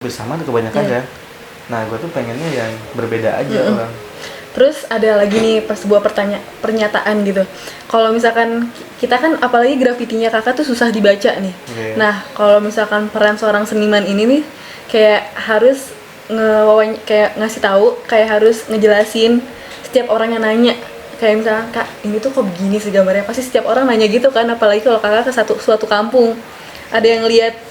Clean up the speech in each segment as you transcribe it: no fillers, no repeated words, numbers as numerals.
bersama tuh kebanyakan kan. Nah gue tuh pengennya yang berbeda aja orang. Terus ada lagi nih pas sebuah pernyataan gitu. Kalau misalkan kita kan apalagi grafitinya kakak tuh susah dibaca nih. Nah kalau misalkan peran seorang seniman ini nih kayak harus kayak ngasih tahu, kayak harus ngejelasin setiap orang yang nanya. Kayak misalkan kak ini tuh kok begini sih gambarnya, pasti setiap orang nanya gitu kan, apalagi kalau kakak ke suatu kampung ada yang lihat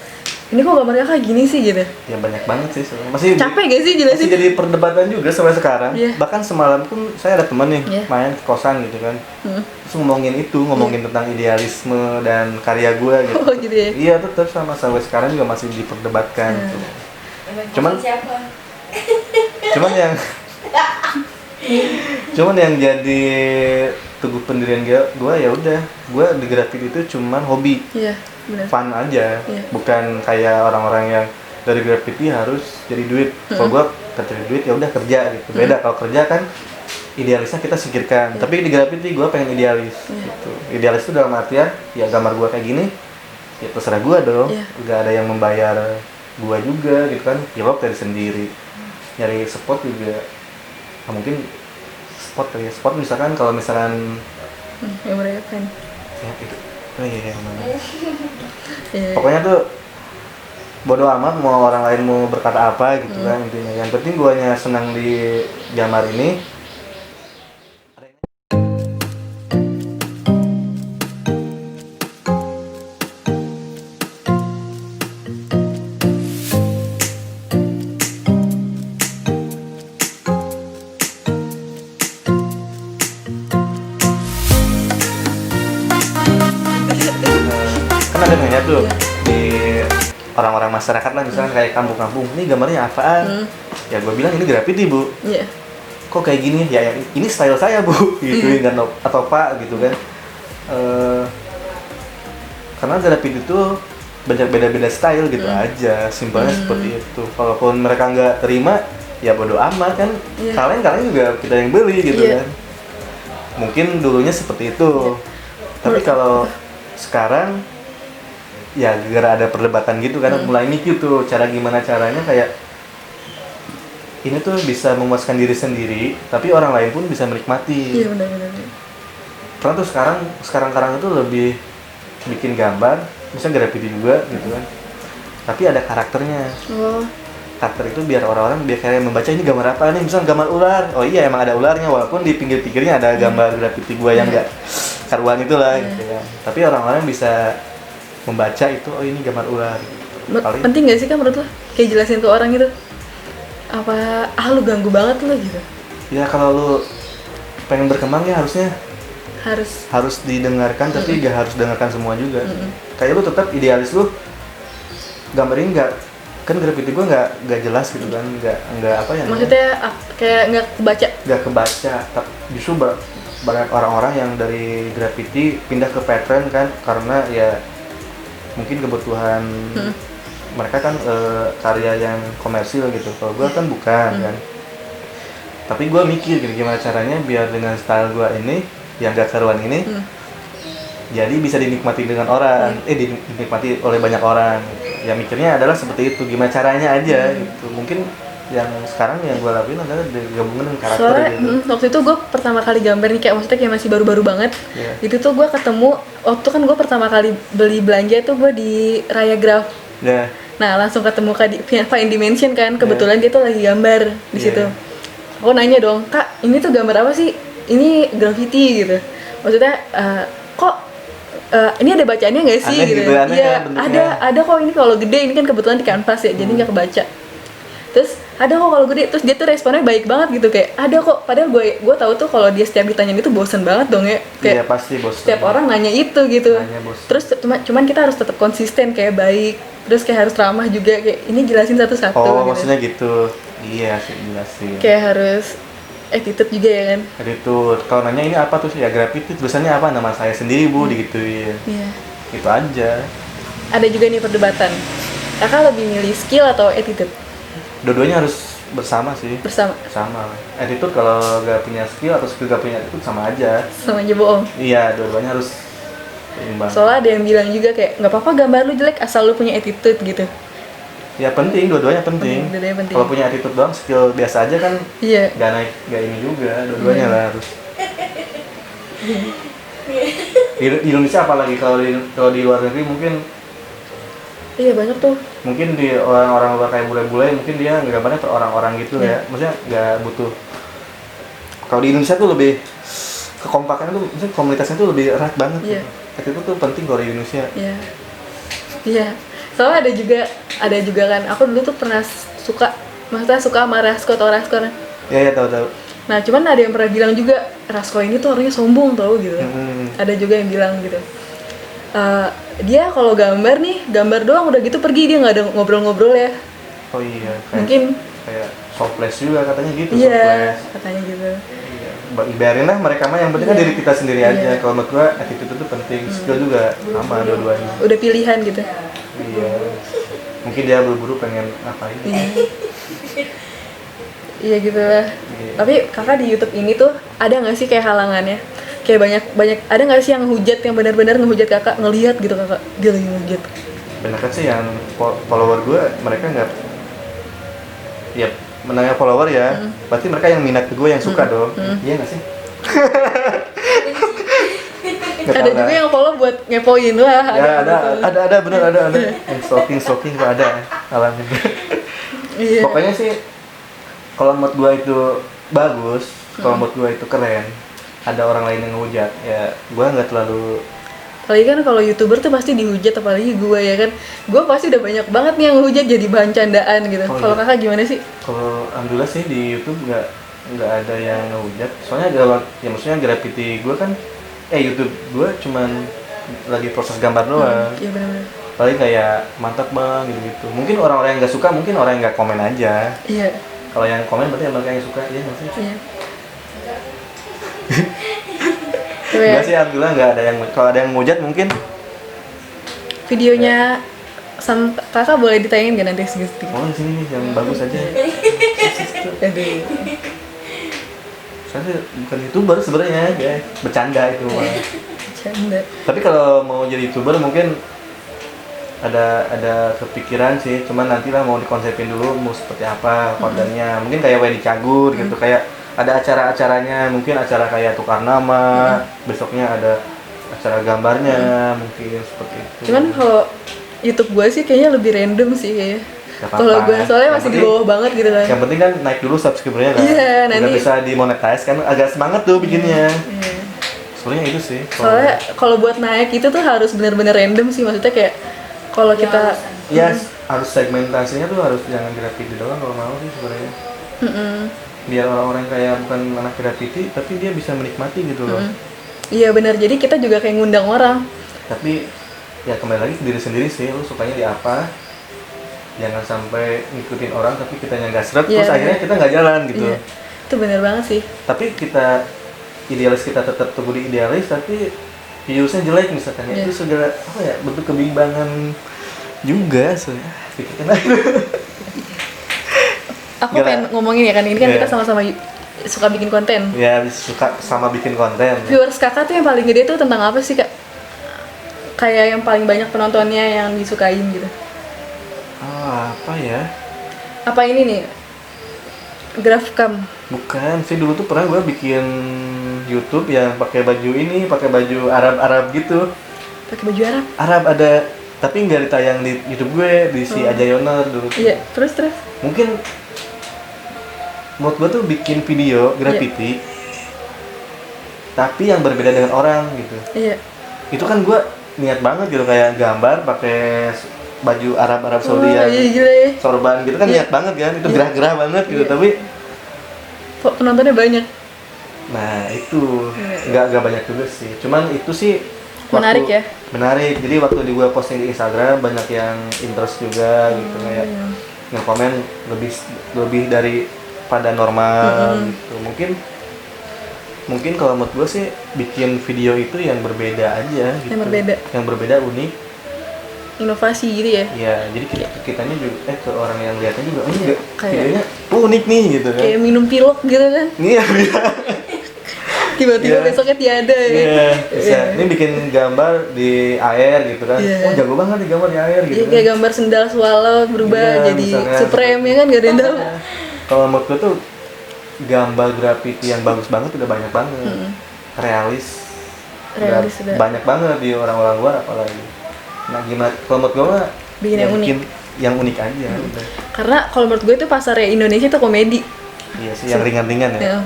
ini kok gambarnya kayak gini sih gitu. Ya banyak banget sih sebenarnya. Masih capek gak sih jelasin? Masih jadi perdebatan juga sampai sekarang. Bahkan semalam pun saya ada teman nih main ke kosan gitu kan. Terus ngomongin tentang idealisme dan karya gue gitu. Oh gitu ya? Iya tetap sama sampai sekarang juga masih diperdebatkan gitu. Cuman yang jadi teguh pendirian gue ya udah, gue di grafiti itu cuman hobi. Iya. Bener. Fun aja, bukan kayak orang-orang yang dari graffiti harus jadi duit. Kalau gue cari duit ya udah kerja gitu. Beda kalau kerja kan idealisnya kita singkirkan. Tapi di graffiti gue pengen idealis. Gitu. Idealis itu dalam artian ya gambar gue kayak gini, ya terserah gue dong. Gak ada yang membayar gue juga gitu kan. Ya lo dari sendiri. Nyari spot juga, nah, mungkin spot kali ya. Spot misalkan kalau misalkan yang mereka kan. Ya itu. Oh iya, pokoknya tuh bodo amat mau orang lain mau berkata apa gitu kan intinya. Yang penting guanya senang di gambar ini. Kan ada nanya tuh di orang-orang masyarakat lah misalnya kayak kampung-kampung, ini gambarnya apaan? Ya gue bilang ini graffiti bu. Kok kayak gini? Ya ini style saya bu, gitu kan atau pak gitu kan. Karena graffiti itu banyak beda-beda style gitu aja, simpelnya seperti itu. Kalaupun mereka nggak terima, ya bodo amat kan. Kalian juga kita yang beli gitu kan. Mungkin dulunya seperti itu. Tapi kalau sekarang ya gara ada perdebatan gitu kan, mulai mikir tuh gimana caranya kayak ini tuh bisa memuaskan diri sendiri, tapi orang lain pun bisa menikmati. Iya benar-benar. Karena tuh sekarang itu lebih bikin gambar, misalnya graffiti juga gitu kan, tapi ada karakternya. Karakter itu biar orang-orang biar kayak membaca ini gambar apa nih, misalnya gambar ular. Oh iya emang ada ularnya, walaupun di pinggir-pinggirnya ada gambar graffiti gua yang enggak karuan itulah gitu kan. Tapi orang-orang bisa membaca itu, oh ini gambar ular. Penting gak sih kan menurut lo kayak jelasin ke orang gitu? Apa lu ganggu banget lo gitu? Ya kalau lu pengen berkembang ya harus didengarkan, tapi gak harus dengarkan semua juga. Kayak lu tetap idealis lu gambarin kan graffiti gue nggak jelas gitu kan, nggak apa ya? Maksudnya kayak nggak kebaca. Justru banyak orang-orang yang dari graffiti pindah ke pattern kan, karena ya mungkin kebutuhan mereka kan karya yang komersil gitu. Kalau gue kan bukan kan. Tapi gue mikir gimana caranya biar dengan style gue ini yang gak karuan ini jadi bisa dinikmati dengan orang, dinikmati oleh banyak orang. Ya mikirnya adalah seperti itu, gimana caranya aja gitu. Mungkin yang sekarang yang gue lakuin adalah gabungan dengan karakter. Soalnya, gitu. Waktu itu gue pertama kali gambar nih maksudnya kayak masih baru-baru banget. Itu tuh gue ketemu waktu kan gue pertama kali beli belanja tuh gue di Raya Graf. Nah langsung ketemu Kak Dimension kan, kebetulan dia tuh lagi gambar di situ. Aku nanya dong, kak ini tuh gambar apa sih? Ini graffiti gitu. Maksudnya kok ini ada bacaannya nggak sih aneh gitu? Iya ada kok, ini kalau gede ini kan kebetulan di kanvas ya, jadi nggak kebaca. Terus ada kok kalau gede, terus dia tuh responnya baik banget gitu, kayak ada kok, padahal gue tahu tuh kalau dia setiap ditanyain itu bosen banget dong ya, kayak pasti bosen. Setiap orang nanya itu gitu. Terus cuman kita harus tetap konsisten, kayak baik, terus kayak harus ramah juga, kayak ini jelasin satu-satu. Gitu. Maksudnya gitu. Iya sih jelasin. Kayak harus attitude juga ya kan. Attitude. Kalau nanya ini apa tuh ya graffiti, tulisannya apa, nama saya sendiri bu, digituin. Itu aja. Ada juga nih perdebatan, kakak lebih milih skill atau attitude? Dua-duanya harus bersama sih. Sama. Attitude kalau gak punya skill atau skill gak punya attitude sama aja bohong. Iya, dua-duanya harus seimbang. Soalnya ada yang bilang juga kayak nggak apa-apa gambar lu jelek asal lu punya attitude gitu. Ya penting, dua-duanya penting. Dua-duanya penting. Kalau punya attitude doang, skill biasa aja kan Iya. nggak naik, nggak ini juga. Dua-duanya lah harus. Di Indonesia apalagi, kalau di luar negeri mungkin. Iya banyak tuh. Mungkin di orang-orang luar kayak bule-bule, mungkin dia gambarnya per orang-orang gitu ya. Maksudnya nggak butuh. Kalau di Indonesia tuh lebih kekompakan tuh, maksudnya komunitasnya tuh lebih erat banget. Iya. Itu tuh penting kalau di Indonesia. Iya. Iya. Soalnya ada juga kan. Aku dulu tuh pernah maksudnya suka sama Rasko atau Rasko kan. Iya, tahu. Nah, cuman ada yang pernah bilang juga Rasko ini tuh orangnya sombong tau gitu. Ada juga yang bilang gitu. Dia kalau gambar doang udah gitu pergi, dia nggak ada ngobrol-ngobrol ya. Oh iya. Mungkin kayak softlace juga katanya gitu. Iya, katanya gitu. Iya. Biarin lah mereka mah, yang penting kan diri kita sendiri aja. Kalau menurut gua attitude itu penting, skill juga sama dua-duanya. Udah pilihan gitu. Iya. Mungkin dia buru-buru pengen ngapain. Iya gitu lah. Tapi kakak di YouTube ini tuh ada nggak sih kayak halangannya? Kayak banyak ada nggak sih yang ngehujat, yang benar-benar ngehujat kakak, ngelihat gitu kakak dia lagi ngehujat? Benar kan sih yang follower gue, mereka nggak, ya menanya follower ya, berarti mereka yang minat ke gue, yang suka dong. Iya nggak sih? Ada juga yang follow buat ngepoin lah. Ya ada bener ada yang stalking tuh ada alami. Iya. Pokoknya sih kalau mood gue itu bagus, kalau mood gue itu keren, ada orang lain yang ngehujat, ya gue nggak terlalu. Apalagi kan kalau YouTuber tuh pasti dihujat, apalagi gue ya kan, gue pasti udah banyak banget nih yang ngehujat jadi bahan candaan gitu. Kalau kakak gimana sih? Kalau alhamdulillah sih di YouTube nggak ada yang ngehujat, soalnya ya maksudnya graffiti gue kan, YouTube gue cuman lagi proses gambar doang. Iya benar-benar. Paling kayak mantap bang gitu. Mungkin orang-orang yang nggak suka, mungkin orang yang nggak komen aja. Iya. Kalau yang komen berarti mereka yang suka, ya nggak sih? Iya. Enggak sih, alhamdulillah nggak ada yang. Kalau ada yang ngehujat mungkin videonya sama kakak boleh ditayangin nggak nanti sedikit? Oh di sini nih yang bagus aja. Aduh. Saya bukan YouTuber sebenarnya, guys. Bercanda itu mah. Bercanda. Tapi kalau mau jadi YouTuber mungkin ada kepikiran sih, cuman nantilah mau dikonsepin dulu mau seperti apa kontennya. Mungkin kayak Wedi Cagur gitu, kayak ada acara-acaranya, mungkin acara kayak tukar nama, besoknya ada acara gambarnya, mungkin seperti itu. Cuman kalau YouTube gue sih kayaknya lebih random sih kayaknya. Kalau gue soalnya masih di bawah banget gitu kan. Yang penting kan naik dulu subscribernya kan. Iya, nanti udah bisa dimonetize kan, agak semangat tuh bikinnya. Iya. Sebenarnya itu sih. Soalnya kalau buat naik itu tuh harus benar-benar random sih, maksudnya kayak kalau kita harus segmentasinya tuh harus jangan graffiti doang kalau mau sih sebenarnya. Biar orang-orang kayak bukan anak graffiti tapi dia bisa menikmati gitu loh. Iya benar, jadi kita juga kayak ngundang orang. Tapi ya kembali lagi ke diri sendiri sih, lu sukanya di apa. Jangan sampai ngikutin orang tapi kitanya nggak seret, terus akhirnya kita nggak jalan gitu. Iya, itu benar banget sih. Tapi idealis kita tetap tumbuh di idealis, tapi viewsnya jelek misalkan, itu segala bentuk kebimbangan juga sebenarnya. Pikirkan aja. Aku pengen ngomongin ya kan, ini kan kita sama-sama suka bikin konten. Ya, suka sama bikin konten. Viewers kakak tuh yang paling gede tuh tentang apa sih kak? Kayak yang paling banyak penontonnya yang disukain gitu. Apa ya? Apa ini nih? Grafcam? Bukan, sih dulu tuh pernah gue bikin YouTube yang pakai baju Arab gitu. Pakai baju Arab? Arab ada, tapi nggak ditayang di YouTube gue, di si Ajayoner dulu tuh. Iya, terus? Mungkin menurut gue tuh bikin video graffiti, tapi yang berbeda dengan orang gitu. Iya. Itu kan gue niat banget gitu, kayak gambar pakai baju Arab Saudi yang sorban gitu kan, niat banget kan, itu gerah-gerah banget gitu, tapi kok penontonnya banyak. Nah itu nggak banyak juga sih, cuman itu sih menarik ya. Menarik, jadi waktu gue posting di Instagram banyak yang interest juga gitu, kayak nge-komen lebih daripada normal gitu. Mungkin kalau menurut gue sih bikin video itu yang berbeda aja gitu. Yang berbeda unik. Inovasi gitu ya? Iya, jadi kitanya juga ke orang yang lihatnya juga videonya unik nih gitu kan. Kayak minum pilok gitu kan? Iya. tiba-tiba Iya. besoknya tiada ya. Iya, bisa. Ini bikin gambar di air gitu kan. Iya. Oh, jago banget nih gambar di air gitu Iya, kan. kayak gambar sendal swallow berubah Iya, jadi misalnya. Supreme ya kan, gak ada yang tahu. Kalau menurutku tuh gambar graffiti yang bagus banget udah banyak banget. Realis. Realis udah. Banyak banget di orang-orang luar apalagi. Nah, gimana kalau menurut gue mah Bikin yang unik. yang unik aja udah. Karena kalau menurut gue itu pasarnya Indonesia tuh komedi. Iya sih, yang ringan-ringan ya. Ya.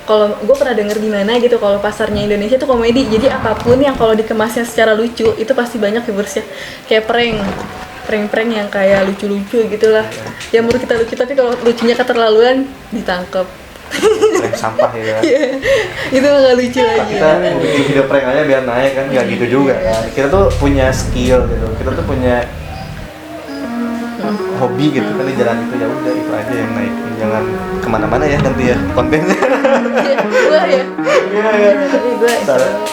Kalau gue pernah denger di mana gitu, kalau pasarnya Indonesia tuh komedi. Jadi apapun yang kalau dikemasnya secara lucu itu pasti banyak viewersnya. Kayak prank yang kayak lucu-lucu gitulah. Ya menurut kita lucu, tapi kalau lucunya keterlaluan ditangkap. Prank sampah ya. Iya, itu mah nggak lucu lagi. Kita bikin video prank aja biar naik kan, nggak gitu juga kan. Kita tuh punya skill gitu, kita tuh punya hobi gitu kan di jalan itu, ya udah itu aja yang naik, jangan kemana-mana ya nanti ya kontennya. Iya, gue ya. Iya ya. Tapi gue,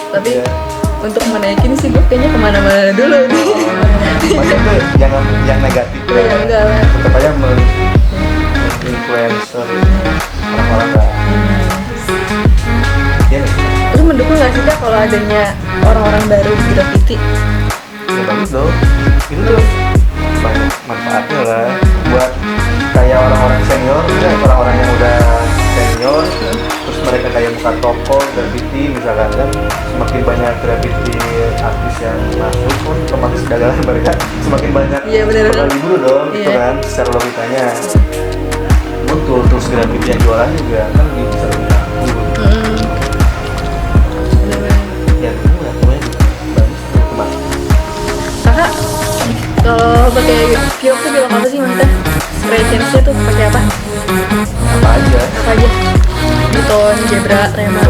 tapi Iya. untuk menaikin sih gue kayaknya kemana-mana dulu nih. Maksudnya tuh jangan yang negatif Iya, ya. enggak lah. Tetap aja influencer orang-orang kan. Ya, Lu mendukung nggak sih Kak kalau adanya orang-orang baru di graffiti? ya bagus dong. Itu tuh banyak manfaatnya lah buat kayak orang-orang senior, ya, orang-orang yang udah senior, terus mereka kayak buka toko graffiti misalkan kan, semakin banyak graffiti artis yang masuk pun otomatis dagangan mereka semakin banyak. Iya, bener-bener. Bakal dulu dong, gitu Iya. kan, secara logikanya muncul terus graffiti yang jualan juga kan bisa lebih laku. Bener-bener. Ya itu lah pokoknya bagus teman. Kakak kalau pakai Fiok tuh bilang apa sih maksudnya? Spray chance-nya tuh pakai apa? Apa aja? Apa aja? Beton, zebra, rema.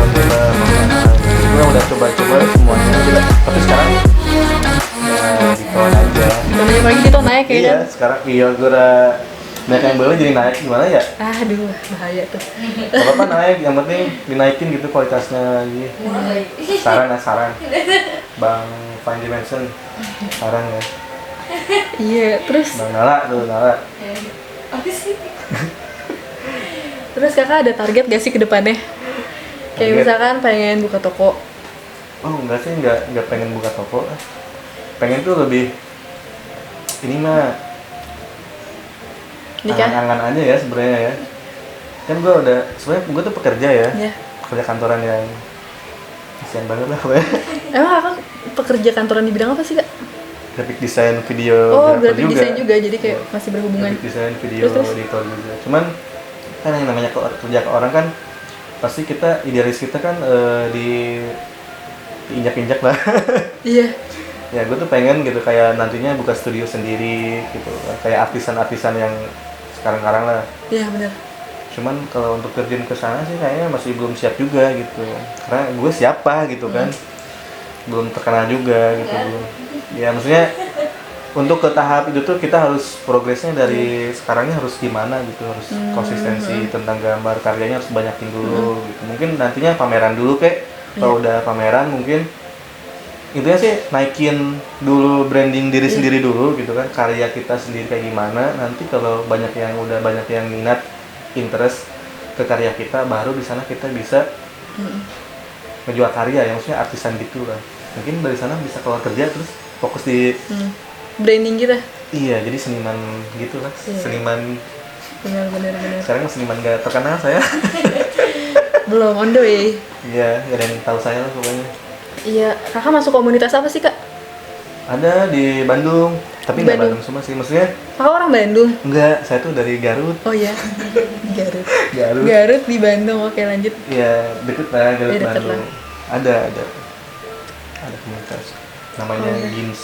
Gue udah coba-coba semuanya juga, tapi sekarang ya di tone aja. Namanya pagi gitu naik ya Iya, kan? sekarang iya gue udah naik yang beli jadi naik gimana ya? Aduh, bahaya tuh. Gak apa-apa naik, yang penting dinaikin gitu kualitasnya lagi. Saran Bang Fine Dimension, saran ya. Iya, terus Bang Nala tuh, Nala. terus kakak ada target gak sih ke depannya? Kayak Target? misalkan pengen buka toko. Oh enggak sih, enggak pengen buka toko. Pengen tuh lebih, ini mah Nikah? angan-angan aja ya sebenarnya ya. Kan gue udah, sebenarnya gue tuh pekerja ya. Iya. Kerja kantoran yang kasian banget lah pokoknya. Emang kakak pekerja kantoran di bidang apa sih kak? Graphic design, video Oh, graphic design juga, jadi kayak masih berhubungan. Graphic design, video Terus? editor juga. Cuman kan yang namanya kerja ke orang kan pasti kita idealis kita kan diinjak-injak lah. Iya. Ya gue tuh pengen gitu kayak nantinya buka studio sendiri gitu, kayak artisan-artisan yang sekarang-sekarang lah. Iya benar. Cuman kalau untuk terjun ke sana sih kayaknya masih belum siap juga gitu, karena gue siapa gitu kan, belum terkenal juga gitu belum. Ya maksudnya untuk ke tahap itu tuh kita harus progresnya dari sekarangnya harus gimana gitu, harus konsistensi tentang gambar karyanya harus banyakin dulu gitu. Mungkin nantinya pameran dulu kayak kalau udah pameran mungkin intinya sih naikin dulu branding diri sendiri dulu gitu kan, karya kita sendiri kayak gimana, nanti kalau banyak yang udah banyak yang minat interest ke karya kita, baru di sana kita bisa menjual karya yang maksudnya artisan gitu lah. Mungkin dari sana bisa keluar kerja terus fokus di Branding kita. iya, jadi seniman gitu lah. Iya. Seniman Benar. sekarang seniman gak terkenal saya. Belum on the way. Iya, gak ada yang tahu saya lah pokoknya. Iya, kakak masuk komunitas apa sih kak? Ada di Bandung, tapi nggak Bandung. Bandung semua sih, maksudnya Kakak orang Bandung. enggak, saya tuh dari Garut. Oh iya, Garut. Garut. Garut di Bandung. Oke lanjut. Iya, deket lah Garut Iya, deket Bandung. Ada komunitas namanya Oh, iya. GINS.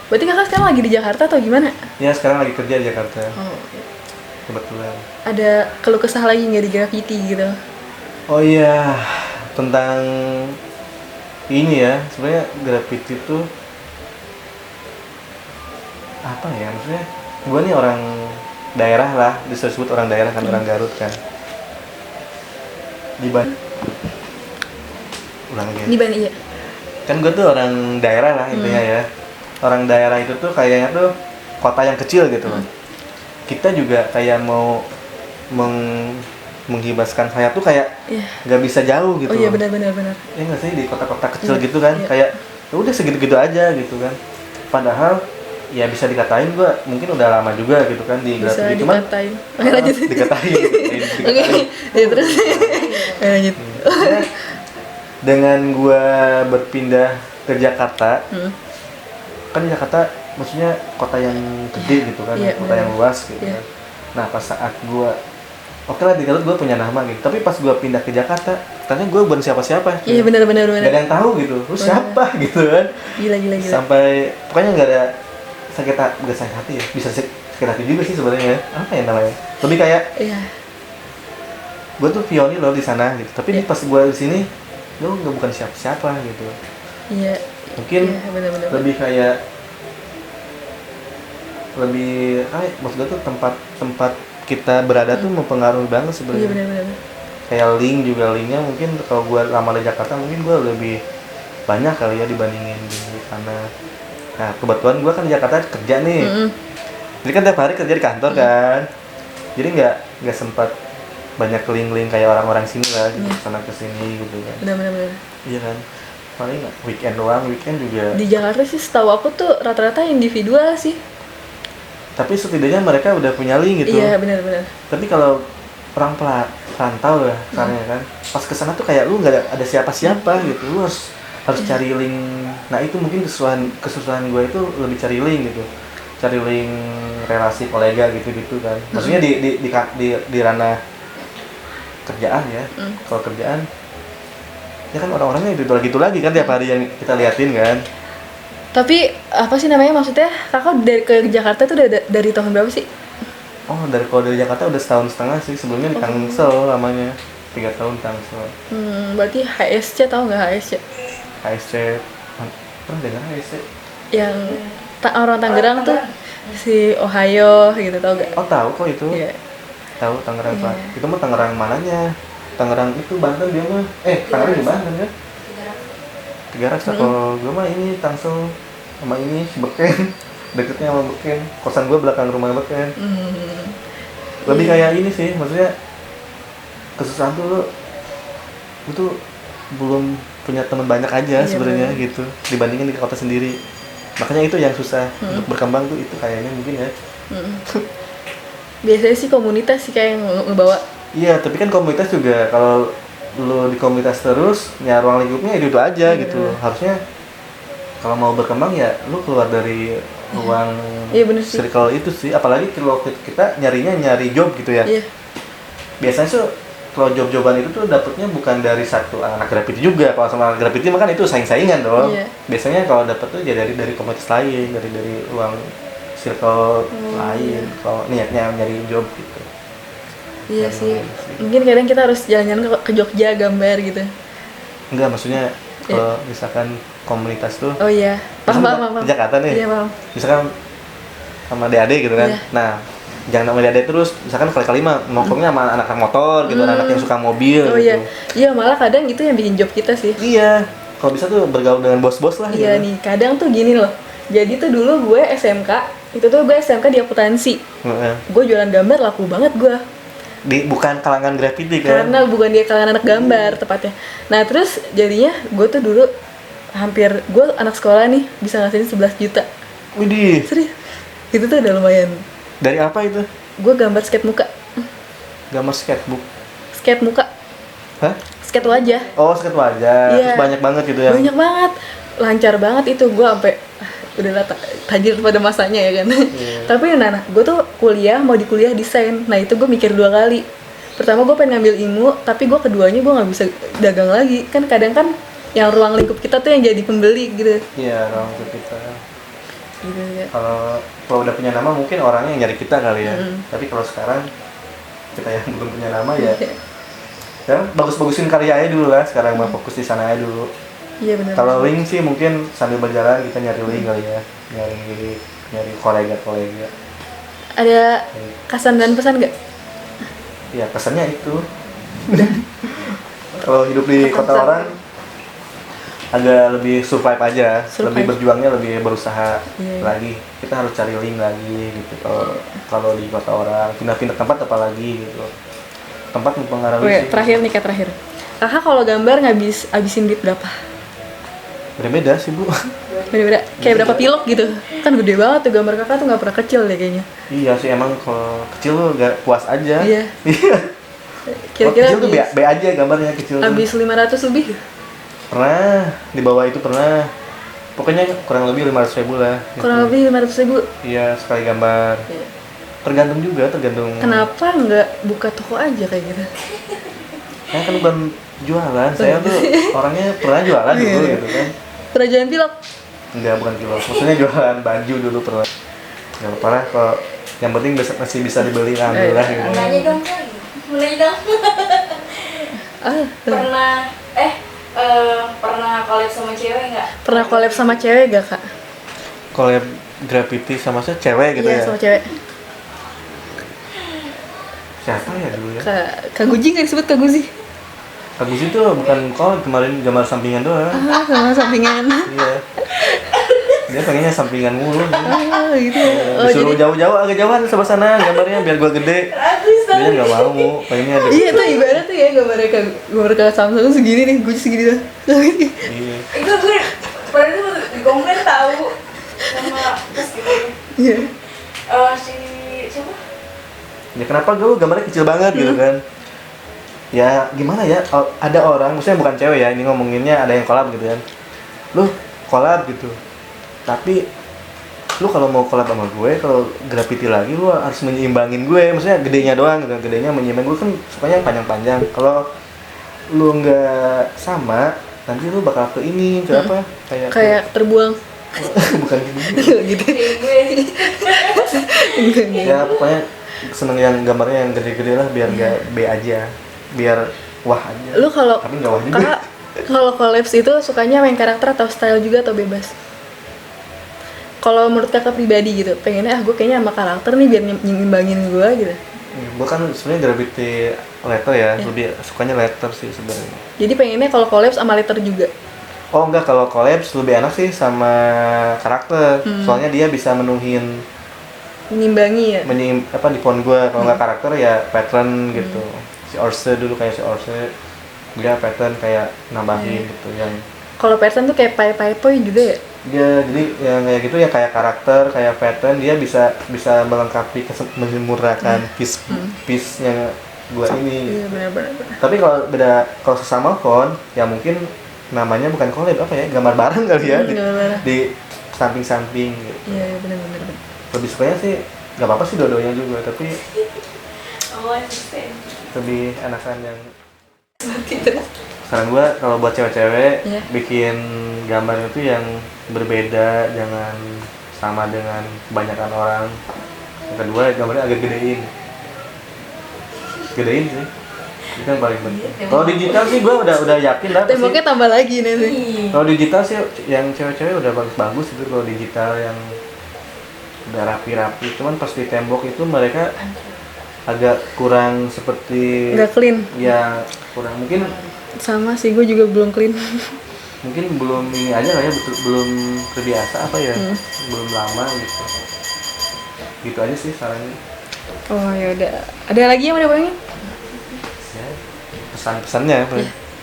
Berarti kakak sekarang lagi di Jakarta atau gimana? Ya sekarang lagi kerja di Jakarta Oh. kebetulan. Ada keluh kesah lagi nggak di graffiti gitu? Oh iya, tentang ini ya, sebenarnya graffiti itu apa ya, maksudnya gue nih orang daerah lah, disebut orang daerah kan, orang Garut kan. Di ulang lagi. Di Bandung iya. Kan gue tuh orang daerah lah intinya ya. Orang daerah itu tuh kayaknya tuh kota yang kecil gitu loh. Kita juga kayak mau menghibaskan sayap tuh kayak nggak bisa jauh gitu. Oh iya benar. Ya nggak sih, di kota-kota kecil gitu kan, kayak ya udah segitu-gitu aja gitu kan. Padahal ya bisa dikatain gue mungkin udah lama juga gitu kan di graffiti, cuman dikatain. Dikatain. Oke, ya terus lanjut. Maksudnya, dengan gue berpindah ke Jakarta, kan Jakarta maksudnya kota yang gede gitu kan, kota yang luas gitu kan. Nah pas saat gue oke lah, di Garut gue punya nama gitu, tapi pas gue pindah ke Jakarta ternyata gue bukan siapa-siapa. Iya benar. Gak ada yang tahu gitu, lu siapa gitu kan. Gila. Sampai pokoknya gak ada gak sakit hati ya, bisa sakit hati juga sih sebenarnya. Apa ya namanya, lebih kayak gue tuh pionir loh di sana gitu, tapi pas gue di sini gue nggak bukan siapa-siapa gitu. Iya. Mungkin bener. Lebih kayak maksud gue tuh tempat kita berada tuh mempengaruhi banget sebenarnya. Iya benar. Kayak linknya mungkin kalau gue lama di Jakarta mungkin gue lebih banyak kali ya dibandingin di sana. Nah kebetulan gue kan di Jakarta kerja nih, jadi kan tiap hari kerja di kantor kan, jadi nggak sempat banyak keliling kayak orang-orang sini lah, gitu, sana kesini gitu kan. Benar. Iya kan, paling weekend doang, weekend juga. Di Jakarta sih setahu aku tuh rata-rata individual sih. Tapi setidaknya mereka udah punya link gitu. Iya benar. Tapi kalau orang perantau ya, karena kan pas kesana tuh kayak lu nggak ada siapa-siapa gitu, lu harus cari link. Nah itu mungkin kesusahan gue itu lebih cari link gitu, cari link relasi kolega gitu kan. Maksudnya di ranah kerjaan ya. Kalau kerjaan ya kan orang-orangnya gitu lagi kan tiap hari yang kita liatin kan. Tapi apa sih namanya, maksudnya kakak dari ke Jakarta tuh dari tahun berapa sih? Oh kalau dari Jakarta udah 1,5 tahun sih, sebelumnya di Tangsel lamanya 3 tahun Tangsel. Berarti HSC, tahu nggak HSC? HSC pernah dengar HSC? Yang orang Tangerang tuh si Ohio gitu, tahu nggak? Oh tahu kok itu. Iya. Tahu Tangerang Pak. Itu mah Tangerang mananya? Tangerang itu Banten dia mah. Tangerang di Banten kan? Tiga Raksa. Kalau gue mah ini Tangsel sama ini Beken. Deketnya sama Beken. Kosan gue belakang rumah Beken. Lebih kayak ini sih, maksudnya kesusahan tuh lu tuh belum punya teman banyak aja sebenarnya gitu dibandingin di kota sendiri. Makanya itu yang susah untuk berkembang tuh, itu kayaknya mungkin ya. Biasanya sih komunitas sih kayak yang ngebawa. Iya, tapi kan komunitas juga kalau lu di komunitas terus ya ruang lingkupnya itu aja gitu. Harusnya kalau mau berkembang ya lu keluar dari ruang circle itu sih. Apalagi kalau kita nyari job gitu ya. Biasanya tuh kalau job-joban itu tuh dapetnya bukan dari satu anak graffiti juga. Kalau sama anak graffiti mah kan itu saing-saingan dong. Biasanya kalau dapet tuh ya dari komunitas lain, dari ruang circle lain. Kalau niatnya nyari job gitu. Iya sih. Mungkin kadang kita harus jalan-jalan ke Jogja gambar gitu. Enggak, maksudnya kalau misalkan komunitas tuh. Oh iya. Paham. Di Jakarta nih. Iya, paham. Misalkan sama DAD gitu kan. Nah, jangan sama DAD terus, misalkan kali-kali mah nongkrongnya sama anak-anak motor gitu, anak yang suka mobil gitu. Iya, malah kadang itu yang bikin job kita sih. Iya. Kalau bisa tuh bergaul dengan bos-bos lah. Iya gitu. Nih, kadang tuh gini loh. Jadi tuh dulu gue SMK, gue SMK di akuntansi. Gue jualan gambar laku banget gue. Bukan kalangan graffiti kan? Karena bukan dia kalangan anak gambar tepatnya. Nah terus jadinya gue tuh dulu gue anak sekolah nih bisa ngasihin 11 juta. Widih. Serius? Itu tuh udah lumayan. Dari apa itu? Gue gambar skate muka. Gambar skatebook? Skate muka. Hah? Skate wajah. Oh, skate wajah. Iya. Terus banyak banget gitu ya? Banyak banget. Lancar banget itu, gue sampai udahlah tajir pada masanya ya kan. Tapi gue tuh mau di kuliah desain. Nah itu gue mikir 2 kali. Pertama gue pengen ngambil ilmu, tapi gue keduanya gue nggak bisa dagang lagi. Kan kadang kan yang ruang lingkup kita tuh yang jadi pembeli gitu. Iya, ruang lingkup kita. Gitu ya. Kalau udah punya nama mungkin orangnya yang nyari kita kali ya. Tapi kalau sekarang kita yang belum punya nama ya. Sekarang bagus-bagusin karya aja dulu lah. Sekarang mau fokus di sana aja dulu. Iya benar. Kalau link sih mungkin sambil berjalan kita nyari link kali ya, nyari kolega. Ada kesan dan pesan nggak? Ya pesannya itu. Kalau hidup di kota orang agak lebih survive aja, lebih berjuangnya, lebih berusaha lagi. Kita harus cari link lagi gitu. Kalau di kota orang pindah-pindah tempat apalagi gitu. tempat mempengaruhi Oke, sih. terakhir nih, Kak, terakhir. Kakak kalau gambar habisin duit berapa? Beda-beda sih Bu. Beda-beda. Kayak berapa pilok gitu? Kan gede banget tuh gambar kakak tuh, nggak pernah kecil deh kayaknya. Iya sih, emang kalau kecil tuh gak puas aja. Iya. Kalau Kira-kira kecil tuh be aja gambarnya kecil tuh. habis 500 lebih? Pernah di bawah itu pernah. Pokoknya kurang lebih 500.000 lah. Gitu. Kurang lebih 500.000. Iya, sekali gambar. Iya. Tergantung juga, tergantung. Kenapa nggak buka toko aja kayak gitu? Saya kan bukan jualan, saya tuh orangnya pernah jualan dulu Iya. gitu kan. Pernah jualan pilok? Enggak, bukan kilo. Maksudnya jualan baju dulu pernah. Enggak apa-apa lah kalau yang penting masih bisa dibeli, alhamdulillah gitu. Nanya dong lagi. Mulai dong. Pernah pernah collab sama cewek nggak? Pernah collab sama cewek gak, Kak? Collab graffiti sama saya cewek gitu Iya, ya. sama cewek. Siapa ya dulu ya? Kak Guji nggak disebut Kak Guji? Agus itu bukan collab, kemarin gambar sampingan doang. Ah, sama sampingan. Iya. Dia pengennya sampingan mulu. Oh, gitu. Oh, Disuruh jadi jauh-jauh agak jauhan sebelah sana gambarnya biar gua gede. Dia nggak mau, pengennya ada. iya tuh ibarat tuh ya gambar Kak Samsung segini nih, Guji segini dah. Iya. Itu gue pernah tuh di komen tahu sama terus gitu. Iya. Si siapa? Ya kenapa gue gambarnya kecil banget gitu kan? Ya gimana ya, ada orang, maksudnya bukan cewek ya, ini ngomonginnya ada yang collab gitu kan. Lu collab gitu, tapi lu kalau mau collab sama gue, kalau graffiti lagi lu harus menyeimbangin gue, maksudnya gedenya doang gitu, gedenya menyeimbangin gue kan sukanya yang panjang-panjang. Kalau lu nggak sama, nanti lu bakal ke ini, ke apa? Kayak terbuang. bukan gitu. gitu. Gue Ya pokoknya seneng yang gambarnya yang gede-gede lah, biar nggak B aja, biar wah aja. Lu kalau Tapi nggak wah juga. Kakak kalau collabs itu sukanya main karakter atau style juga atau bebas? Kalau menurut kakak pribadi gitu, pengennya gue kayaknya sama karakter nih biar nyimbangin gue gitu. Gue kan sebenarnya graffiti letter ya, lebih sukanya letter sih sebenarnya. Jadi pengennya kalau collabs sama letter juga. Oh enggak, kalau collabs lebih enak sih sama karakter, soalnya dia bisa menuhin Menimbangi ya. apa di font gue. Kalau nggak karakter ya pattern gitu. Si Orse dulu, kayak si Orse dia pattern kayak nambahin gitu yang. Kalau pattern tuh kayak pai-pai juga ya. Dia jadi yang kayak gitu ya, kayak karakter, kayak pattern, dia bisa melengkapi, menyempurnakan piece yang gua ini. Iya benar-benar. Tapi kalau sesama font ya mungkin namanya bukan collab, apa ya, gambar bareng kali ya, Gambar. di samping-samping gitu. Iya benar-benar. Lebih sukanya sih nggak apa-apa sih dua-duanya juga, tapi oh asisten. lebih enakan yang saran gua kalau buat cewek-cewek Iya. bikin gambar itu yang berbeda, jangan sama dengan kebanyakan orang. Yang kedua, gambarnya agak gedein sih, itu yang paling penting. Kalau digital sih gua udah yakin lah pasti. Temboknya tambah lagi nanti. Kalau digital sih yang cewek-cewek udah bagus-bagus itu, kalau digital yang udah rapi-rapi. Cuman pas di tembok itu mereka agak kurang seperti Nggak clean. ya, kurang, mungkin Sama sih, gue juga belum clean. belum ini aja lah ya, belum terbiasa apa ya, belum lama gitu aja sih sarannya. Oh ya udah. Ada lagi yang mau diomongin? Ya, pesan-pesannya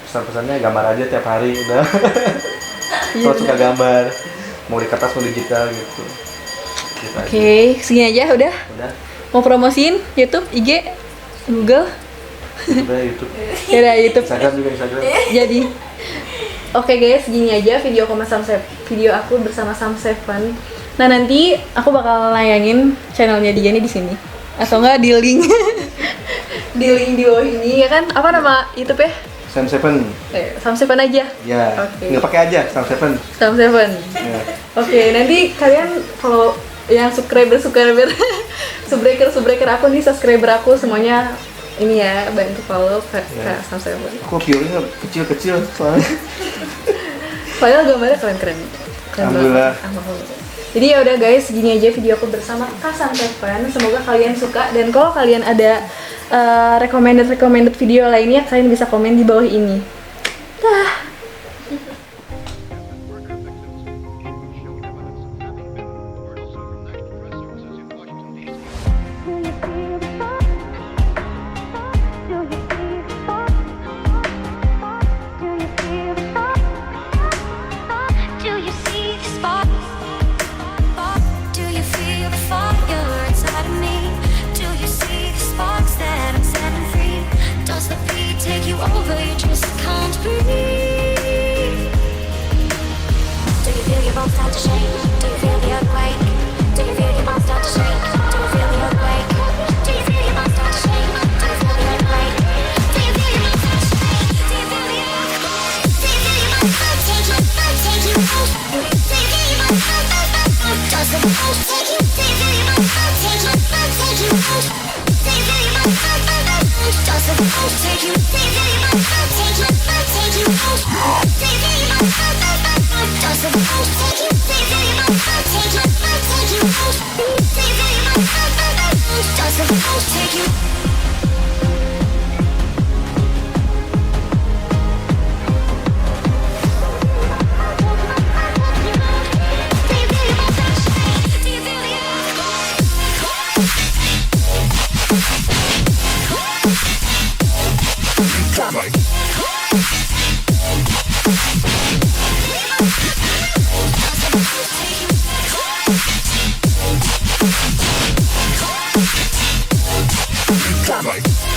pesan-pesannya gambar aja tiap hari udah. Kalau suka gambar, mau di kertas mau digital gitu aja. Oke, segini aja udah. Udah Mau promosiin YouTube, IG, Google? udah YouTube, Ya udah YouTube. Instagram juga, Instagram. Jadi oke guys, gini aja video video aku bersama Sam Seven. Nah nanti aku bakal nayangin channelnya dia nih di sini, atau enggak di link di link di bawah ini ya kan? Apa nama YouTube ya? Sam Seven. Sam Seven aja. Ya, Oke. nggak pakai aja Sam Seven. Sam Seven. Ya. Oke, nanti kalian kalau yang subscriber subscriber aku nih, subscriber aku semuanya ini ya, bantu follow ke Sam Seven. Kok viewernya kecil-kecil soalnya. Padahal gambarnya keren-keren. Alhamdulillah. Jadi ya udah guys, gini aja video aku bersama Kak Sam Seven. Semoga kalian suka, dan kalau kalian ada recommended video lainnya, kalian bisa komen di bawah ini. Dah. Do you Like